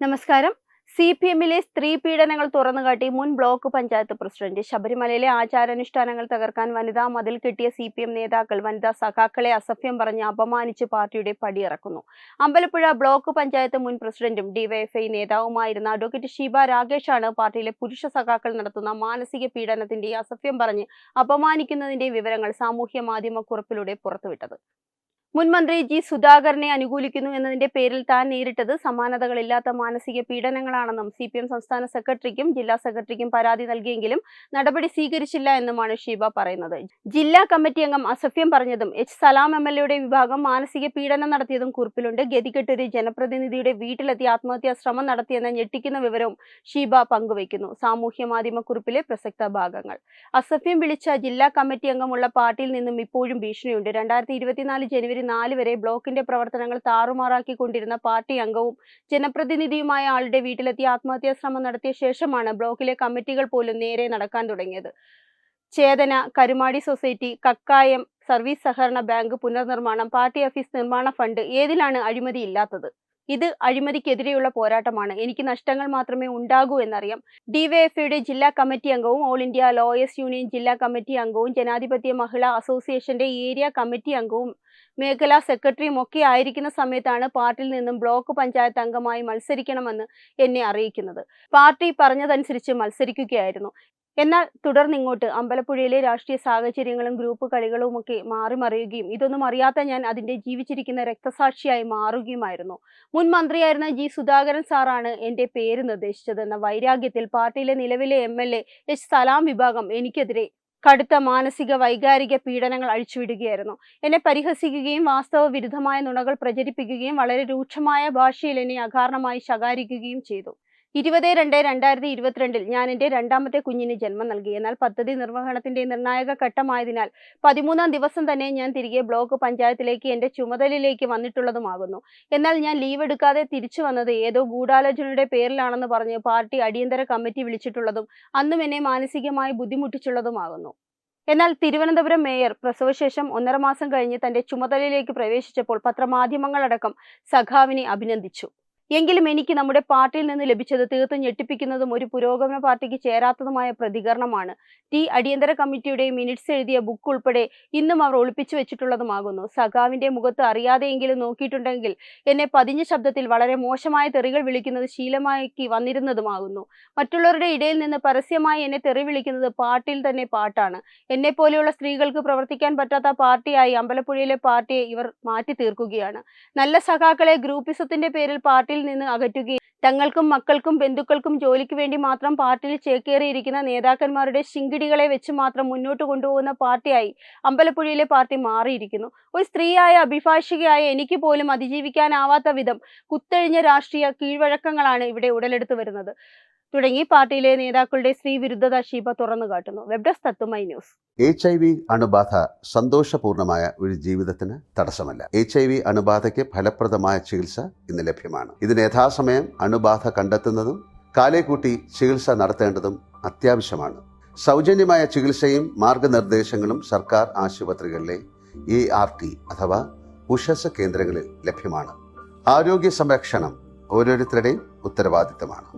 നമസ്കാരം. CPM-ലെ സ്ത്രീ പീഡനങ്ങൾ തുറന്നുകാട്ടി മുൻ ബ്ലോക്ക് പഞ്ചായത്ത് പ്രസിഡന്റ്. ശബരിമലയിലെ ആചാരാനുഷ്ഠാനങ്ങൾ തകർക്കാൻ വനിതാ മതിൽ കെട്ടിയ CPM നേതാക്കൾ വനിതാ സഖാക്കളെ അസഭ്യം പറഞ്ഞ് അപമാനിച്ച് പാർട്ടിയുടെ പടിയിറക്കുന്നു. അമ്പലപ്പുഴ ബ്ലോക്ക് പഞ്ചായത്ത് മുൻ പ്രസിഡന്റും DYFI നേതാവുമായിരുന്ന അഡ്വക്കേറ്റ് ഷീബ രാഗേഷാണ് പാർട്ടിയിലെ പുരുഷ സഖാക്കൾ നടത്തുന്ന മാനസിക പീഡനത്തിന്റെയും അസഭ്യം പറഞ്ഞ് അപമാനിക്കുന്നതിന്റെയും വിവരങ്ങൾ സാമൂഹ്യ മാധ്യമ കുറിപ്പിലൂടെ പുറത്തുവിട്ടത്. മുൻ മന്ത്രി G. സുധാകരനെ അനുകൂലിക്കുന്നു എന്നതിന്റെ പേരിൽ താൻ നേരിട്ടത് സമാനതകളില്ലാത്ത മാനസിക പീഡനങ്ങളാണെന്നും CPM സംസ്ഥാന സെക്രട്ടറിക്കും ജില്ലാ സെക്രട്ടറിക്കും പരാതി നൽകിയെങ്കിലും നടപടി സ്വീകരിച്ചില്ല എന്നുമാണ് ഷീബ പറയുന്നത്. ജില്ലാ കമ്മിറ്റി അംഗം അസഭ്യം പറഞ്ഞതും H. സലാം MLA-യുടെ വിഭാഗം മാനസിക പീഡനം നടത്തിയതും കുറിപ്പിലുണ്ട്. ഗതികെട്ടൊരു ജനപ്രതിനിധിയുടെ വീട്ടിലെത്തി ആത്മഹത്യാ ശ്രമം നടത്തിയെന്ന ഞെട്ടിക്കുന്ന വിവരവും ഷീബ പങ്കുവയ്ക്കുന്നു. സാമൂഹ്യ മാധ്യമ കുറിപ്പിലെ പ്രസക്ത ഭാഗങ്ങൾ. അസഭ്യം വിളിച്ച ജില്ലാ കമ്മിറ്റി അംഗമുള്ള പാർട്ടിയിൽ നിന്നും ഇപ്പോഴും ഭീഷണിയുണ്ട്. 2024 ജനുവരി 4 വരെ ബ്ലോക്കിന്റെ പ്രവർത്തനങ്ങൾ താറുമാറാക്കിക്കൊണ്ടിരുന്ന പാർട്ടി അംഗവും ജനപ്രതിനിധിയുമായ ആളുടെ വീട്ടിലെത്തി ആത്മഹത്യാ ശ്രമം നടത്തിയ ശേഷമാണ് ബ്ലോക്കിലെ കമ്മിറ്റികൾ പോലും നേരെ നടക്കാൻ തുടങ്ങിയത്. ചേതന, കരുമാടി സൊസൈറ്റി, കക്കായം സർവീസ് സഹകരണ ബാങ്ക് പുനർനിർമ്മാണം, പാർട്ടി ഓഫീസ് നിർമ്മാണ ഫണ്ട്, ഏതിലാണ് അഴിമതി ഇല്ലാത്തത്? ഇത് അഴിമതിക്കെതിരെയുള്ള പോരാട്ടമാണ്. എനിക്ക് നഷ്ടങ്ങൾ മാത്രമേ ഉണ്ടാകൂ എന്നറിയാം. DYFI-യുടെ ജില്ലാ കമ്മിറ്റി അംഗവും ഓൾ ഇന്ത്യ ലോയേഴ്സ് യൂണിയൻ ജില്ലാ കമ്മിറ്റി അംഗവും ജനാധിപത്യ മഹിളാ അസോസിയേഷന്റെ ഏരിയ കമ്മിറ്റി അംഗവും മേഖലാ സെക്രട്ടറിയും ഒക്കെ ആയിരിക്കുന്ന സമയത്താണ് പാർട്ടിയിൽ നിന്നും ബ്ലോക്ക് പഞ്ചായത്ത് അംഗമായി മത്സരിക്കണമെന്ന് എന്നെ അറിയിക്കുന്നത്. പാർട്ടി പറഞ്ഞതനുസരിച്ച് മത്സരിക്കുകയായിരുന്നു. എന്നാൽ തുടർന്നിങ്ങോട്ട് അമ്പലപ്പുഴയിലെ രാഷ്ട്രീയ സാഹചര്യങ്ങളും ഗ്രൂപ്പ് കളികളുമൊക്കെ മാറിമറിയുകയും ഇതൊന്നും അറിയാത്ത ഞാൻ അതിന്റെ ജീവിച്ചിരിക്കുന്ന രക്തസാക്ഷിയായി മാറുകയുമായിരുന്നു. മുൻ മന്ത്രിയായിരുന്ന G. സുധാകരൻ സാറാണ് എന്റെ പേര് നിർദ്ദേശിച്ചതെന്ന വൈരാഗ്യത്തിൽ പാർട്ടിയിലെ നിലവിലെ MLA H. സലാം വിഭാഗം എനിക്കെതിരെ കടുത്ത മാനസിക വൈകാരിക പീഡനങ്ങൾ അഴിച്ചുവിടുകയായിരുന്നു. എന്നെ പരിഹസിക്കുകയും വാസ്തവ വിരുദ്ധമായ നുണകൾ പ്രചരിപ്പിക്കുകയും വളരെ രൂക്ഷമായ ഭാഷയിൽ എന്നെ അകാരണമായി ശകാരിക്കുകയും ചെയ്തു. 20/2/2022 ഞാൻ എൻ്റെ രണ്ടാമത്തെ കുഞ്ഞിന് ജന്മം നൽകി. എന്നാൽ പദ്ധതി നിർവഹണത്തിന്റെ നിർണായക ഘട്ടമായതിനാൽ 13-ാം ദിവസം തന്നെ ഞാൻ തിരികെ ബ്ലോക്ക് പഞ്ചായത്തിലേക്ക് എൻ്റെ ചുമതലയിലേക്ക് വന്നിട്ടുള്ളതുമാകുന്നു. എന്നാൽ ഞാൻ ലീവ് എടുക്കാതെ തിരിച്ചു വന്നത് ഏതോ ഗൂഢാലോചനയുടെ പേരിലാണെന്ന് പറഞ്ഞ് പാർട്ടി അടിയന്തര കമ്മിറ്റി വിളിച്ചിട്ടുള്ളതും അന്നും എന്നെ മാനസികമായി ബുദ്ധിമുട്ടിച്ചുള്ളതുമാകുന്നു. എന്നാൽ തിരുവനന്തപുരം മേയർ പ്രസവശേഷം 1.5 മാസം കഴിഞ്ഞ് തന്റെ ചുമതലയിലേക്ക് പ്രവേശിച്ചപ്പോൾ പത്രമാധ്യമങ്ങളടക്കം സഖാവിനെ അഭിനന്ദിച്ചു. എങ്കിലും എനിക്ക് നമ്മുടെ പാർട്ടിയിൽ നിന്ന് ലഭിച്ചത് തീർത്തും ഞെട്ടിപ്പിക്കുന്നതും ഒരു പുരോഗമന പാർട്ടിക്ക് ചേരാത്തതുമായ പ്രതികരണമാണ്. അടിയന്തര കമ്മിറ്റിയുടെ മിനിറ്റ്സ് എഴുതിയ ബുക്ക് ഉൾപ്പെടെ ഇന്നും അവർ ഒളിപ്പിച്ചു വെച്ചിട്ടുള്ളതുമാകുന്നു. സഖാവിന്റെ മുഖത്ത് അറിയാതെയെങ്കിലും നോക്കിയിട്ടുണ്ടെങ്കിൽ എന്നെ പതിഞ്ഞ ശബ്ദത്തിൽ വളരെ മോശമായ തെറികൾ വിളിക്കുന്നത് ശീലമാക്കി വന്നിരുന്നതുമാകുന്നു. മറ്റുള്ളവരുടെ ഇടയിൽ നിന്ന് പരസ്യമായി എന്നെ തെറി വിളിക്കുന്നത് പാർട്ടിയിൽ തന്നെ പാട്ടാണ്. എന്നെ പോലെയുള്ള സ്ത്രീകൾക്ക് പ്രവർത്തിക്കാൻ പറ്റാത്ത പാർട്ടിയായി അമ്പലപ്പുഴയിലെ പാർട്ടിയെ ഇവർ മാറ്റി തീർക്കുകയാണ്. നല്ല സഖാക്കളെ ഗ്രൂപ്പിസത്തിന്റെ പേരിൽ പാർട്ടിയിൽ നിന്ന് അകറ്റുകയും തങ്ങൾക്കും മക്കൾക്കും ബന്ധുക്കൾക്കും ജോലിക്ക് വേണ്ടി മാത്രം പാർട്ടിയിൽ ചേക്കേറിയിരിക്കുന്ന നേതാക്കന്മാരുടെ ശിങ്കിടികളെ വെച്ച് മാത്രം മുന്നോട്ട് കൊണ്ടുപോകുന്ന പാർട്ടിയായി അമ്പലപ്പുഴയിലെ പാർട്ടി മാറിയിരിക്കുന്നു. ഒരു സ്ത്രീയായ അഭിഭാഷകയായ എനിക്ക് പോലും അതിജീവിക്കാനാവാത്ത വിധം കുത്തഴിഞ്ഞ രാഷ്ട്രീയ കീഴ്വഴക്കങ്ങളാണ് ഇവിടെ ഉടലെടുത്തു വരുന്നത് തുടങ്ങി പാർട്ടിയിലെ നേതാക്കളുടെ സ്ത്രീവിരുദ്ധത ഷീബ തുറന്നുകാട്ടുന്നു. വെബ് ഡെസ്ക് തത്തുമൈ ന്യൂസ്. HIV അണുബാധ സന്തോഷപൂർണമായ ഒരു ജീവിതത്തിന് തടസ്സമല്ല. HIV അണുബാധയ്ക്ക് ഫലപ്രദമായ ചികിത്സ ഇന്ന് ലഭ്യമാണ്. ഇതിന് യഥാസമയം അണുബാധ കണ്ടെത്തുന്നതും കാലേക്കൂട്ടി ചികിത്സ നടത്തേണ്ടതും അത്യാവശ്യമാണ്. സൗജന്യമായ ചികിത്സയും മാർഗനിർദ്ദേശങ്ങളും സർക്കാർ ആശുപത്രികളിലെ ART അഥവാ ഉഷസ് കേന്ദ്രങ്ങളിൽ ലഭ്യമാണ്. ആരോഗ്യ സംരക്ഷണം ഓരോരുത്തരുടെയും ഉത്തരവാദിത്തമാണ്.